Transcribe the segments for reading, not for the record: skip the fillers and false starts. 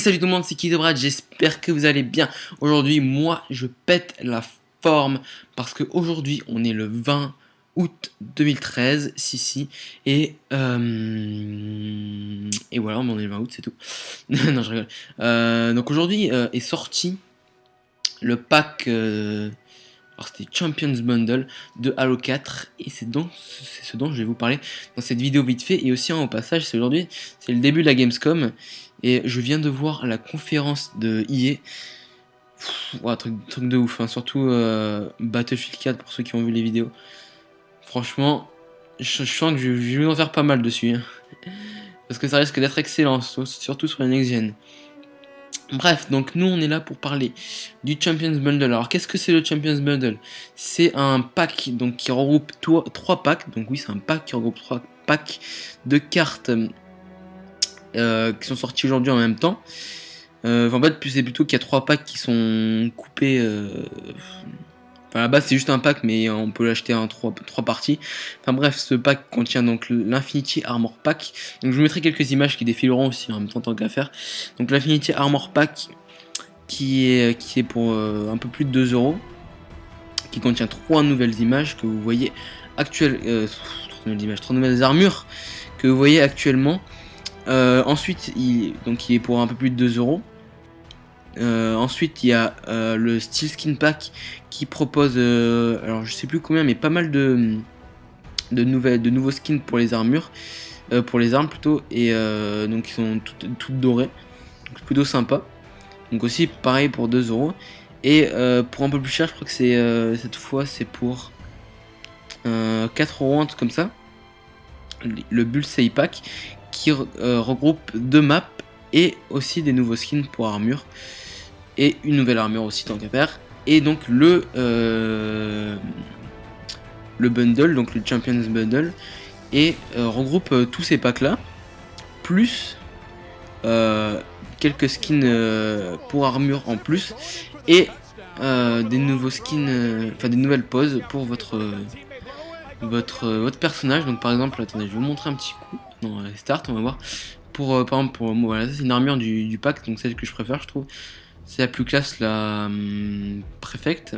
salut tout le monde, c'est Kidobrad, j'espère que vous allez bien. Aujourd'hui, moi, je pète la forme parce qu'aujourd'hui, on est le 20 août 2013, si, et voilà, on est le 20 août, c'est tout. Non, je rigole. Donc aujourd'hui est sorti le pack, alors c'était Champions Bundle de Halo 4, et c'est ce dont je vais vous parler dans cette vidéo vite fait. Et aussi, au passage, c'est aujourd'hui, c'est le début de la Gamescom. Et je viens de voir la conférence de EA. Ouais, truc de ouf, hein. Surtout Battlefield 4 pour ceux qui ont vu les vidéos. Franchement, je sens que je vais en faire pas mal dessus, hein. Parce que ça risque d'être excellent, surtout sur les next-gen. Bref, donc nous on est là pour parler du Champions Bundle. Alors qu'est-ce que c'est le Champions Bundle? C'est un pack donc, qui regroupe 3 packs. Donc oui, c'est un pack qui regroupe 3 packs de cartes qui sont sortis aujourd'hui en même temps. En fait, c'est plutôt qu'il y a 3 packs qui sont coupés. Enfin, à la base, c'est juste un pack, mais on peut l'acheter en 3 parties. Enfin bref, ce pack contient donc l'Infinity Armor Pack. Donc je vous mettrai quelques images qui défileront aussi en même temps, tant qu'à faire. Donc l'Infinity Armor Pack qui est pour un peu plus de 2 €, qui contient 3 nouvelles images que vous voyez actuellement. 3 nouvelles armures que vous voyez actuellement. Ensuite, il est pour un peu plus de 2 €. Ensuite, il y a le Steel Skin Pack qui propose, alors je sais plus combien, mais pas mal de nouveaux skins pour les armures, pour les armes plutôt, et donc ils sont toutes dorées, donc plutôt sympa. Donc aussi pareil pour 2 €. Et pour un peu plus cher, je crois que c'est cette fois c'est pour 4 €, un truc comme ça. Le Bullseye Pack qui regroupe 2 maps et aussi des nouveaux skins pour armure. Et une nouvelle armure aussi, tant qu'à faire. Et donc le bundle, donc le Champions Bundle, et regroupe tous ces packs là, plus quelques skins pour armure en plus, et des nouveaux skins, enfin des nouvelles poses pour votre personnage. Donc par exemple, attendez, je vais vous montrer un petit coup. Non, start, on va voir. Par exemple, voilà, c'est une armure du pack, donc celle que je préfère, je trouve. C'est la plus classe, la préfecte.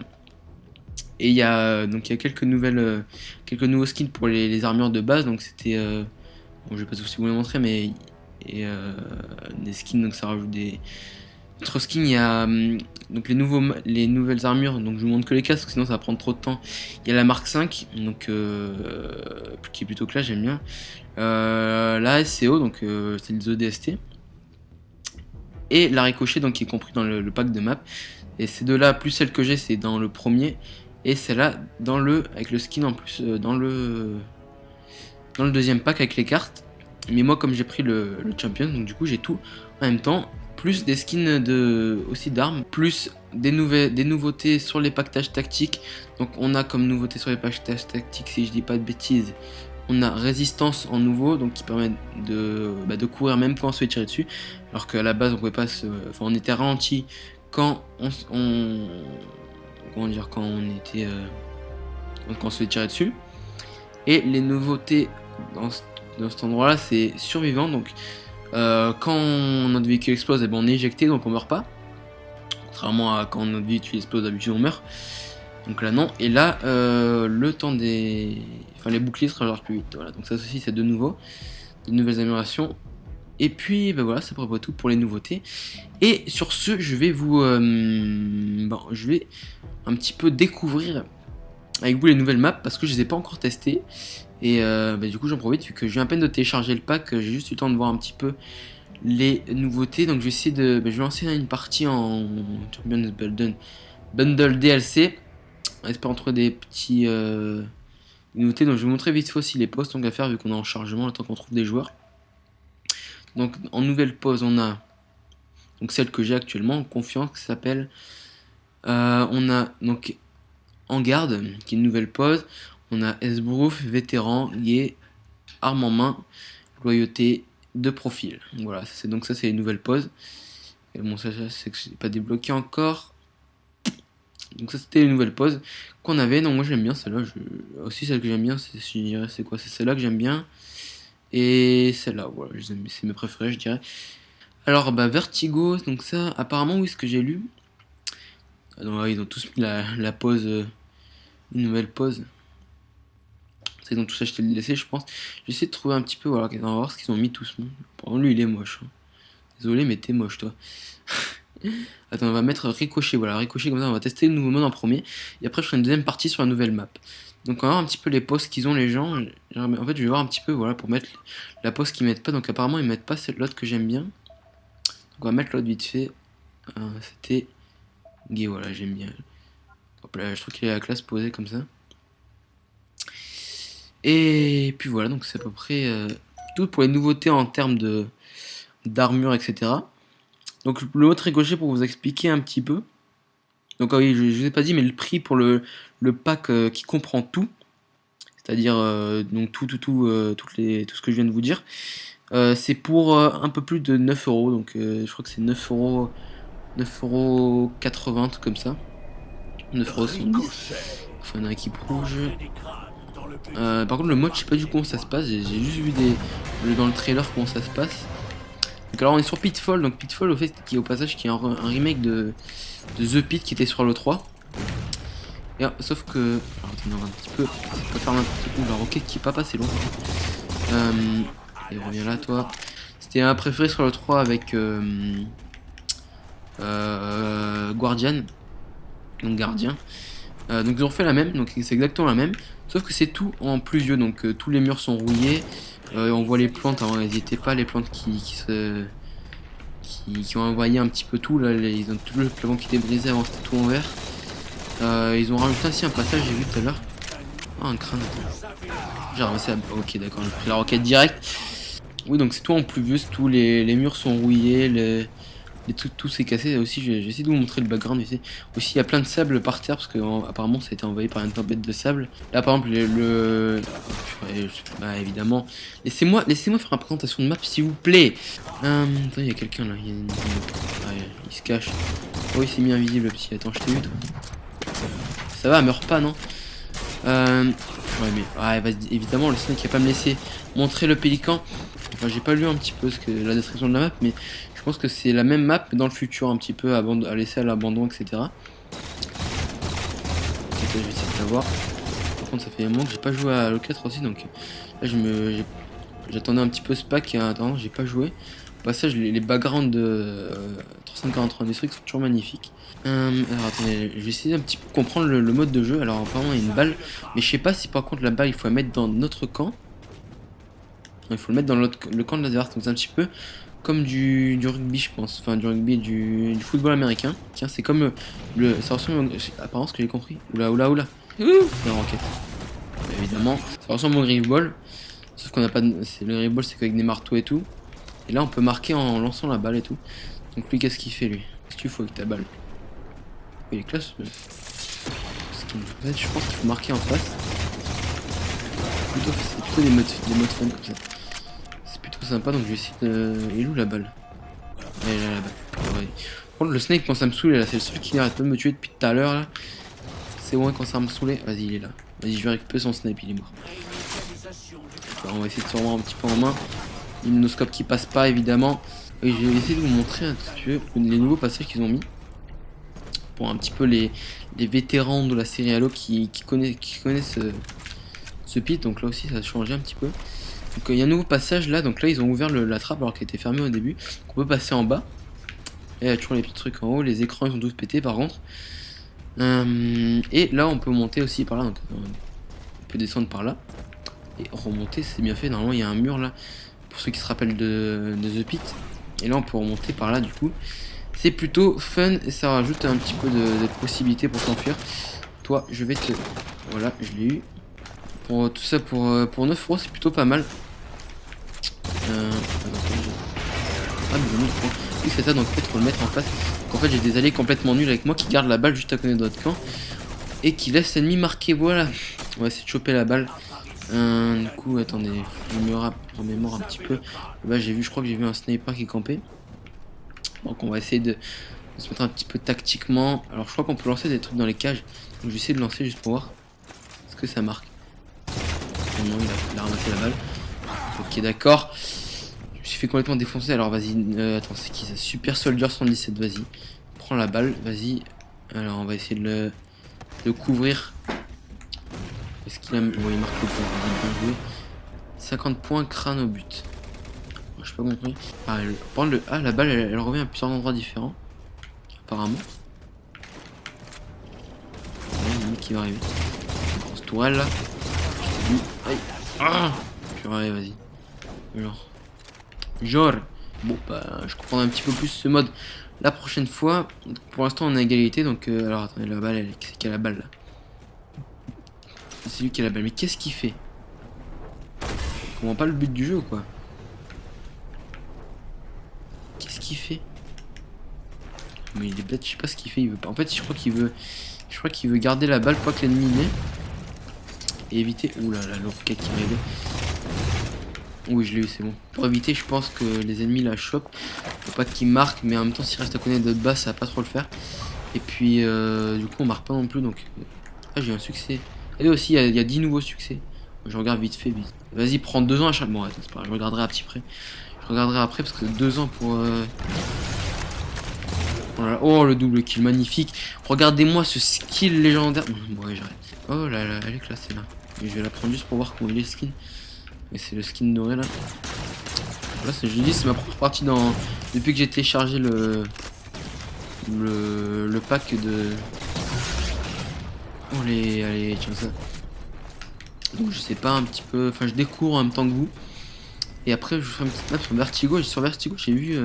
Et il y a quelques nouveaux skins pour les armures de base. Donc c'était, bon, je vais pas tous vous les montrer, mais des skins, donc ça rajoute des autres skins. Il y a donc les nouvelles armures. Donc je vous montre que les casques, sinon ça va prendre trop de temps. Il y a la Mark 5, donc qui est plutôt classe, j'aime bien. La SCO, donc c'est les ODST. Et la ricochet, donc qui est compris dans le pack de map. Et ces deux là, plus celle que j'ai, c'est dans le premier, et celle-là avec le skin en plus dans le deuxième pack avec les cartes. Mais moi, comme j'ai pris le champion, donc du coup j'ai tout en même temps, plus des skins aussi d'armes, plus des nouveautés sur les pactages tactiques. Donc on a comme nouveauté sur les pactages tactiques, si je dis pas de bêtises, on a résistance en nouveau, donc qui permet de courir même quand on se fait tirer dessus, alors qu'à la base on pouvait pas on était ralenti quand on se fait tirer dessus. Et les nouveautés dans cet endroit là, c'est survivant, donc quand notre véhicule explose, on est éjecté, donc on meurt pas, contrairement à quand notre véhicule explose, d'habitude on meurt. Donc là non, et là le temps les boucliers se rechargent plus vite. Voilà, donc ça aussi c'est de nouveau, de nouvelles améliorations. Et puis voilà, c'est à peu près tout pour les nouveautés. Et sur ce, je vais je vais un petit peu découvrir avec vous les nouvelles maps, parce que je les ai pas encore testées. Et du coup j'en profite, vu que je viens à peine de télécharger le pack, j'ai juste eu le temps de voir un petit peu les nouveautés. Donc je vais essayer je vais lancer une partie en Champions Bundle DLC. Espérant trouver des petits nouveautés. Donc je vais vous montrer vite fait aussi les poses, tant qu'à faire, vu qu'on est en chargement le temps qu'on trouve des joueurs. Donc en nouvelle pose, on a donc celle que j'ai actuellement en confiance, qui s'appelle on a donc en garde, qui est une nouvelle pose. On a Esbrouf, vétéran, lié, arme en main, loyauté, de profil. Voilà, ça c'est une nouvelle pose. Et bon, ça c'est que c'est pas débloqué encore. Donc ça c'était une nouvelle pose qu'on avait. Donc moi j'aime bien celle-là. Aussi celle que j'aime bien, c'est quoi? C'est celle-là que j'aime bien. Et celle-là, voilà, c'est mes préférés, je dirais. Alors bah Vertigo, donc ça apparemment oui ce que j'ai lu. Ah, donc, ouais, ils ont tous mis la pause, une nouvelle pause. Ça, ils ont tous acheté le DLC je pense. J'essaie de trouver un petit peu, voilà, on va voir ce qu'ils ont mis tous. Par contre lui il est moche. Hein. Désolé mais t'es moche toi. Attends, on va mettre Ricochet, voilà, Ricochet comme ça, on va tester le nouveau mode en premier, et après je ferai une deuxième partie sur la nouvelle map. Donc on va voir un petit peu les postes qu'ils ont les gens, en fait je vais voir un petit peu, voilà, pour mettre la poste qu'ils mettent pas, donc apparemment ils mettent pas l'autre que j'aime bien. Donc on va mettre l'autre vite fait, c'était gay, voilà, j'aime bien. Hop là, je trouve qu'il est à la classe posé comme ça. Et puis voilà, donc c'est à peu près tout pour les nouveautés en termes d'armure, etc. Donc le autre Ricochet pour vous expliquer un petit peu. Donc oui, je vous ai pas dit, mais le prix pour le pack qui comprend tout, c'est-à-dire donc tout ce que je viens de vous dire, c'est pour un peu plus de 9 euros. Donc je crois que c'est 9 euros, 9,80 € comme ça. 9,70 €. Enfin, une équipe rouge. Par contre, le mode, je sais pas du coup comment ça se passe. J'ai juste vu dans le trailer comment ça se passe. Donc alors on est sur Pitfall, donc Pitfall au fait qui est au passage qui est un remake de The Pit qui était sur le 3. Et, sauf que. Alors attendez, on va un petit peu. On va faire n'importe quoi. La roquette qui est pas passé loin. Et reviens là toi. C'était un préféré sur le 3 avec Guardian. Donc gardien. Donc ils ont refait la même, donc c'est exactement la même. Sauf que c'est tout en pluvieux, donc tous les murs sont rouillés. On voit les plantes, avant elles étaient pas les plantes qui ont envoyé un petit peu tout. Là, ils ont tout le plafond qui était brisé, avant c'était tout en vert. Ils ont rajouté ainsi un passage, j'ai vu tout à l'heure. Oh, un crâne. J'ai ramassé la... Ok, d'accord, j'ai pris la roquette direct. Oui, donc c'est tout en pluvieux, tous les murs sont rouillés, tout s'est cassé. Aussi, j'ai essayé de vous montrer le background. Aussi, il y a plein de sable par terre parce que apparemment ça a été envahi par une tempête de sable. Là, par exemple, bah, évidemment. Laissez-moi faire ma présentation de map, s'il vous plaît. Attends, il y a quelqu'un là. Ouais, il se cache. Oh, il s'est mis invisible, le petit. Attends, je t'ai vu, toi. Ça va, meurt pas, non? Ouais, mais ouais, vas-y, évidemment, le snake qui va pas me laisser montrer le pélican. Enfin, j'ai pas lu un petit peu la description de la map, mais je pense que c'est la même map dans le futur, un petit peu à laisser à l'abandon, etc. Ok, je vais essayer de la voir. Par contre, ça fait un moment que j'ai pas joué à Halo 4 aussi, donc là, j'attendais un petit peu ce pack et attends, j'ai pas joué. Au passage, les backgrounds de 343 District sont toujours magnifiques. Alors attendez, je vais essayer un petit peu comprendre le mode de jeu. Alors apparemment il y a une balle, mais je sais pas si par contre la balle il faut la mettre dans notre camp. Non, il faut le mettre dans le camp de Laser, donc c'est un petit peu comme du rugby je pense, enfin du rugby, du football américain. Tiens, c'est comme ça ressemble apparemment ce que j'ai compris. Oula. La roquette. Évidemment, ça ressemble au grifball, sauf qu'on n'a pas le grifball c'est qu'avec des marteaux et tout. Et là on peut marquer en lançant la balle et tout. Donc lui qu'est-ce qu'il fait lui? Qu'est-ce que tu fais avec ta balle? Il est classe. En fait, je pense qu'il faut marquer en face. C'est plutôt des modes fun comme ça. C'est plutôt sympa, donc je vais essayer de... Il est où la balle? Elle est là, la balle. Ouais. Par contre, le snake pense à me saouler là, c'est le seul qui arrête pas de me tuer depuis tout à l'heure là. C'est bon quand ça va me saouler. Vas-y, il est là. Vas-y, je vais récupérer son snipe, il est mort. Alors, on va essayer de se remettre un petit peu en main. L'hypnoscope qui passe pas évidemment. Oui, je vais essayer de vous montrer un petit peu les nouveaux passages qu'ils ont mis. Pour un petit peu les vétérans de la série Halo qui connaissent ce pit. Donc là aussi ça a changé un petit peu. Donc il y a un nouveau passage là, donc là ils ont ouvert la trappe alors qu'elle était fermée au début. Donc, on peut passer en bas. Et il y a toujours les petits trucs en haut, les écrans ils sont tous pétés par contre. Et là on peut monter aussi par là, donc on peut descendre par là. Et remonter c'est bien fait, normalement il y a un mur là, pour ceux qui se rappellent de The Pit. Et là on peut remonter par là du coup. C'est plutôt fun et ça rajoute un petit peu de possibilités pour s'enfuir. Toi, je vais te... Voilà, je l'ai eu. Pour tout ça, pour 9 euros, c'est plutôt pas mal. Ah, mais oui, c'est ça, donc en fait, faut le mettre en face. Donc en fait, j'ai des alliés complètement nuls avec moi qui gardent la balle juste à côté de notre camp. Et qui laissent l'ennemi marqué, voilà. On va essayer de choper la balle. Du coup, attendez, je me remémore un petit peu. Là, je crois que j'ai vu un sniper qui campait. Donc on va essayer de se mettre un petit peu tactiquement. Alors je crois qu'on peut lancer des trucs dans les cages. Donc je vais essayer de lancer juste pour voir ce que ça marque. Non, il a ramassé la balle. Ok, d'accord. Je me suis fait complètement défoncer. Alors vas-y, attends, c'est qui ça? Super Soldier 117, vas-y. Prends la balle, vas-y. Alors on va essayer de le couvrir. Est-ce qu'il a... Ouais, il marque le point, vas-y, bien joué. 50 points, crâne au but. Je pas compris. Ah, la balle, elle revient à plusieurs endroits différents. Apparemment. Il y a un mec qui va arriver. Grosse tourelle là. Aïe. Ah, purée, vas-y. Genre. Bon, bah, je comprends un petit peu plus ce mode la prochaine fois. Donc, pour l'instant, on a égalité. Donc, alors, attendez, la balle, c'est qui a la balle là? C'est lui qui a la balle. Mais qu'est-ce qu'il fait? Je comprends pas le but du jeu, quoi. Qu'est-ce qu'il fait? Mais il est bête, je sais pas ce qu'il fait. Il veut pas. En fait, je crois qu'il veut garder la balle pour que l'ennemi l'ait. Et éviter. Ouh là là, le roquette qui arrivait. Oui, je l'ai eu, c'est bon. Pour éviter, je pense que les ennemis la chopent. Faut pas qu'ils marquent, mais en même temps, s'il reste à connaître de bas, ça va pas trop le faire. Et puis, du coup, on marque pas non plus. Donc, ah, j'ai un succès. Et aussi, il y a 10 nouveaux succès. Je regarde vite fait, vite. Vas-y, prends 2 ans à chaque. Bon, attends, c'est pas grave, je regarderai à petit près. Je regarderai après parce que 2 ans pour. Voilà. Oh, le double kill, magnifique. Regardez-moi ce skill légendaire. Bon, ouais, j'arrête. Oh là là, elle est classée là. Mais je vais la prendre juste pour voir comment il est le skin. Mais c'est le skin doré là. Là, je dis, c'est ma propre partie dans. Depuis que j'ai téléchargé le pack de. Oh, allez, tiens ça. Donc, je sais pas un petit peu. Enfin, je découvre en même temps que vous. Et après, je vous ferai une petite map sur Vertigo. Sur Vertigo, j'ai vu.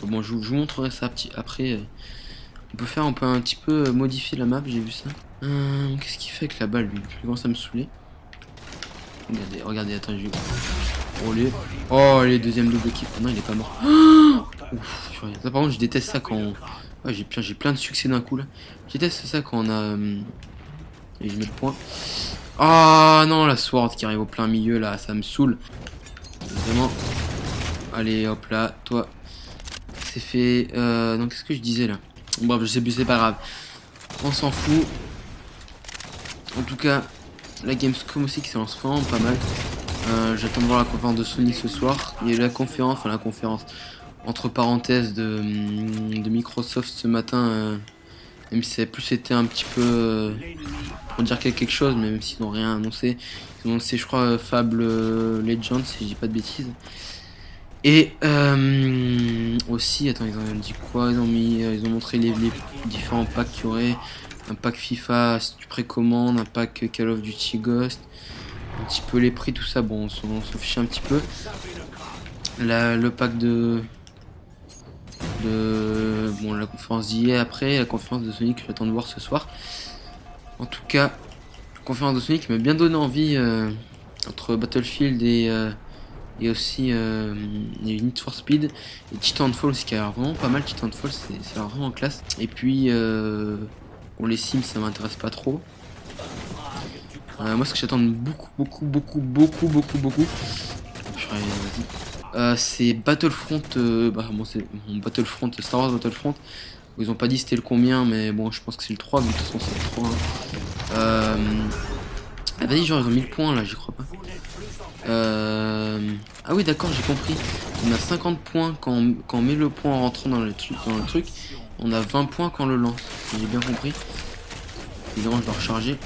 Bon, je vous montrerai ça après. On peut un petit peu modifier la map, j'ai vu ça. Qu'est-ce qu'il fait avec la balle lui? Il commence à me saouler. Regardez, attends, je vais. Oh, les deuxième double kill. Oh, non, il est pas mort. Ouf, ça, par contre, je déteste ça quand. Ouais, j'ai plein de succès d'un coup là. Je déteste ça quand on a. Et je mets le point. Ah non, la sword qui arrive au plein milieu là, ça me saoule. Vraiment. Allez, hop là, toi. C'est fait. Donc, qu'est-ce que je disais là? Bref, je sais plus, c'est pas grave. On s'en fout. En tout cas, la Gamescom aussi qui s'élance vraiment pas mal. J'attends de voir la conférence de Sony ce soir. Il y a eu la conférence, entre parenthèses de Microsoft ce matin. Même si ça a plus été un petit peu pour dire quelque chose, mais même s'ils n'ont rien annoncé. Ils ont annoncé, je crois, Fable Legends, si je dis pas de bêtises. Et aussi, attends, ils ont dit quoi? Ils ont montré les différents packs qu'il y aurait. Un pack FIFA si tu précommandes, un pack Call of Duty Ghost, un petit peu les prix, tout ça. Bon, on s'en fiche un petit peu. Le pack de bon, la conférence d'hier, après la conférence de Sony que j'attends de voir ce soir. En tout cas, la conférence de Sony qui m'a bien donné envie entre Battlefield et aussi Need for Speed et Titanfall aussi, qui a vraiment pas mal. Titanfall, c'est vraiment classe. Et puis pour les Sims, ça m'intéresse pas trop. Moi, ce que j'attends beaucoup. C'est Battlefront. Bon, c'est mon Battlefront, Star Wars Battlefront. Ils ont pas dit c'était le combien, mais bon, je pense que c'est le 3, mais de toute façon, c'est le 3. Hein. Ah, vas-y, genre, ils ont 1000 points là, j'y crois pas. Ah oui, d'accord, j'ai compris. On a 50 points quand on met le point en rentrant dans le truc. On a 20 points quand on le lance. J'ai bien compris. Évidemment, je dois recharger.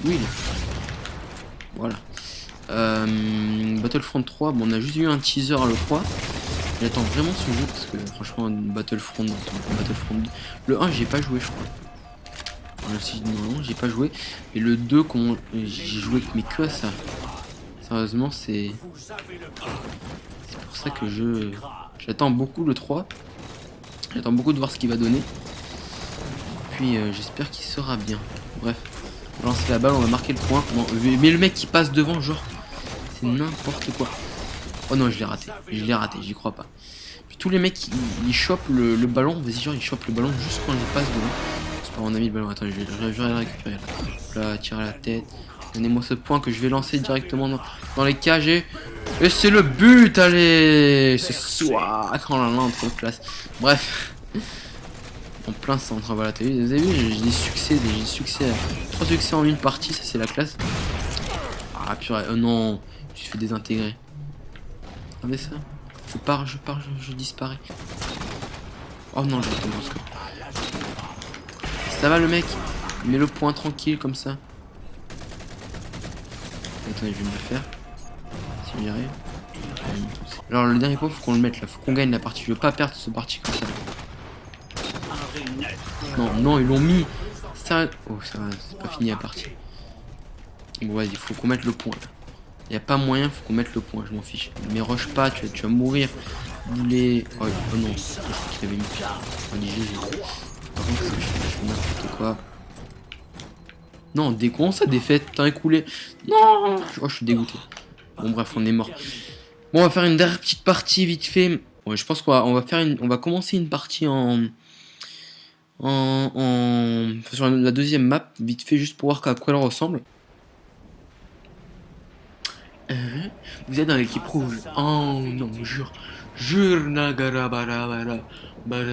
Oui. Voilà. Battlefront 3, bon, on a juste eu un teaser le 3. J'attends vraiment ce jeu parce que franchement, Battlefront 2. Le 1, j'ai pas joué, je crois. Non, j'ai pas joué. Et le 2, j'ai joué mais que à ça. Sérieusement, c'est pour ça que j'attends beaucoup le 3. J'attends beaucoup de voir ce qu'il va donner. Puis j'espère qu'il sera bien. Bref, on va lancer la balle, on va marquer le point. Non, mais le mec qui passe devant, genre, c'est n'importe quoi. Oh non, je l'ai raté, j'y crois pas. Puis tous les mecs, ils chopent le ballon. Vas-y, genre, ils chopent le ballon juste quand ils passent devant. C'est pas mon ami le ballon. Attends, je vais le récupérer là. Là, tirer à la tête. Donnez-moi ce point que je vais lancer directement dans les cages et c'est le but, allez. Ce soir, quand on entre place. Bref, en plein centre, voilà, vous avez vu, j'ai des succès, 3 succès en une partie, ça c'est la classe. Ah purée, non, je me suis fait désintégrer. Regardez ça. Je pars, je disparais. Oh non, je vais tomber au score. Ça va le mec? Il met le point tranquille comme ça. Attendez, je vais me le faire. Si j'y arrive. Alors le dernier point, faut qu'on le mette là. Faut qu'on gagne la partie. Je veux pas perdre ce parti comme ça. Non, non, ils l'ont mis. Ça... Oh, ça va, c'est pas fini la partie. Bon, vas-y, faut qu'on mette le point. Y a pas moyen, faut qu'on mette le point. Je m'en fiche. Mais rush pas, tu vas mourir. Boulet. Oh, oh non, c'est qu'il avait mis. Oh, GG. Par contre, je fais n'importe quoi. Non, décon ça défaite, t'as écoulé. Non, oh, je suis dégoûté. Bon bref, on est mort. Bon, on va faire une dernière petite partie vite fait. Ouais, je pense qu'on va commencer une partie sur la deuxième map vite fait juste pour voir à quoi elle ressemble. Vous êtes dans l'équipe rouge. Oh non, jure Nagara bara bara bara.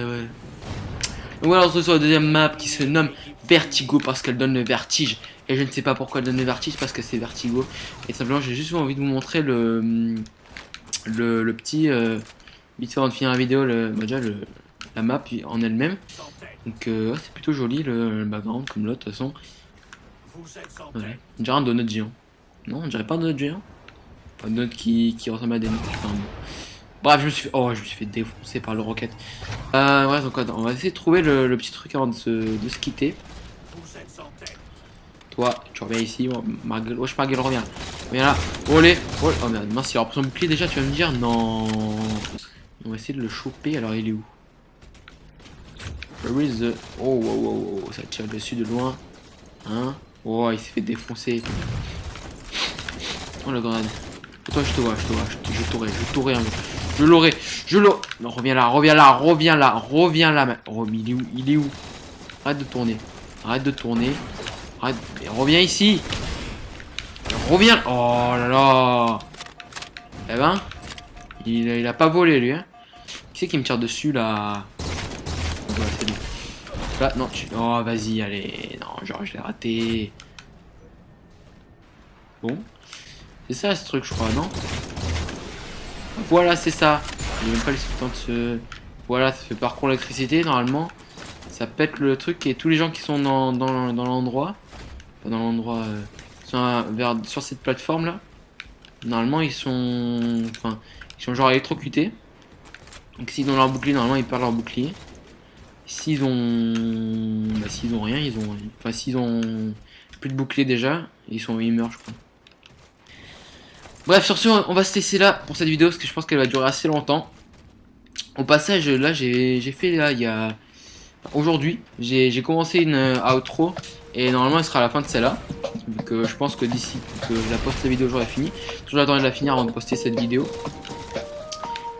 Donc voilà, on se retrouve sur la deuxième map qui se nomme Vertigo parce qu'elle donne le vertige. Et je ne sais pas pourquoi elle donne le vertige parce que c'est Vertigo. Et simplement, j'ai juste envie de vous montrer le petit. Vite fait avant de finir la vidéo, déjà la map en elle-même. Donc c'est plutôt joli le background comme l'autre de toute façon. Ouais. On dirait un donut géant. Non, on dirait pas un donut géant. Pas un donut qui ressemble à des notes. Enfin, bon. Bref, je me suis fait défoncer par le rocket. Ouais, donc on va essayer de trouver le petit truc avant de se quitter. Toi, tu reviens ici. Marguerite, wesh, Marguerite, reviens. Reviens là. Olé. Oh merde, mince, il aura pris son bouclier déjà, tu vas me dire. Non. On va essayer de le choper. Alors, il est où? Where is the... Oh, wow, wow, wow, ça tire dessus de loin. Hein? Oh, il s'est fait défoncer. Oh, la grenade. Toi, je te vois. Je l'aurai. Non, reviens là. Oh, il est où? Arrête de tourner. Mais reviens ici. Reviens. Oh là là. Eh ben, il a pas volé lui. Hein. Qui c'est qui me tire dessus là? Ouais, c'est lui. Là, non, oh, vas-y, allez. Non, genre, je l'ai raté. Bon. C'est ça ce truc, je crois, non? Voilà, c'est ça. Je vais même pas laisser le temps de se... Voilà, ça fait parcours l'électricité, normalement. Ça pète le truc et tous les gens qui sont dans l'endroit... Dans l'endroit... sur cette plateforme là. Normalement, ils sont... Enfin, ils sont genre électrocutés. Donc s'ils ont leur bouclier, normalement, ils perdent leur bouclier. S'ils ont... Bah, s'ils ont rien, ils ont... Enfin, s'ils ont plus de bouclier déjà, ils meurent, je crois. Bref, sur ce, on va se laisser là pour cette vidéo parce que je pense qu'elle va durer assez longtemps. Au passage, là, j'ai fait là, il y a... Aujourd'hui, j'ai commencé une outro et normalement, elle sera à la fin de celle-là. Donc, je pense que d'ici que je la poste la vidéo, j'aurai fini. Toujours j'attendais de la finir avant de poster cette vidéo.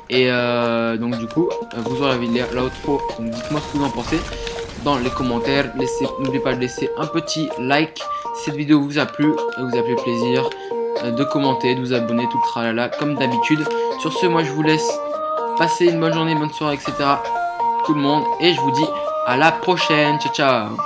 Et donc, du coup, vous aurez l'outro. Dites-moi ce que vous en pensez dans les commentaires. N'oubliez pas de laisser un petit like si cette vidéo vous a plu et vous a fait plaisir. De commenter, de vous abonner, tout le tralala comme d'habitude. Sur ce, moi je vous laisse passer une bonne journée, bonne soirée, etc. Tout le monde. Et je vous dis à la prochaine. Ciao, ciao.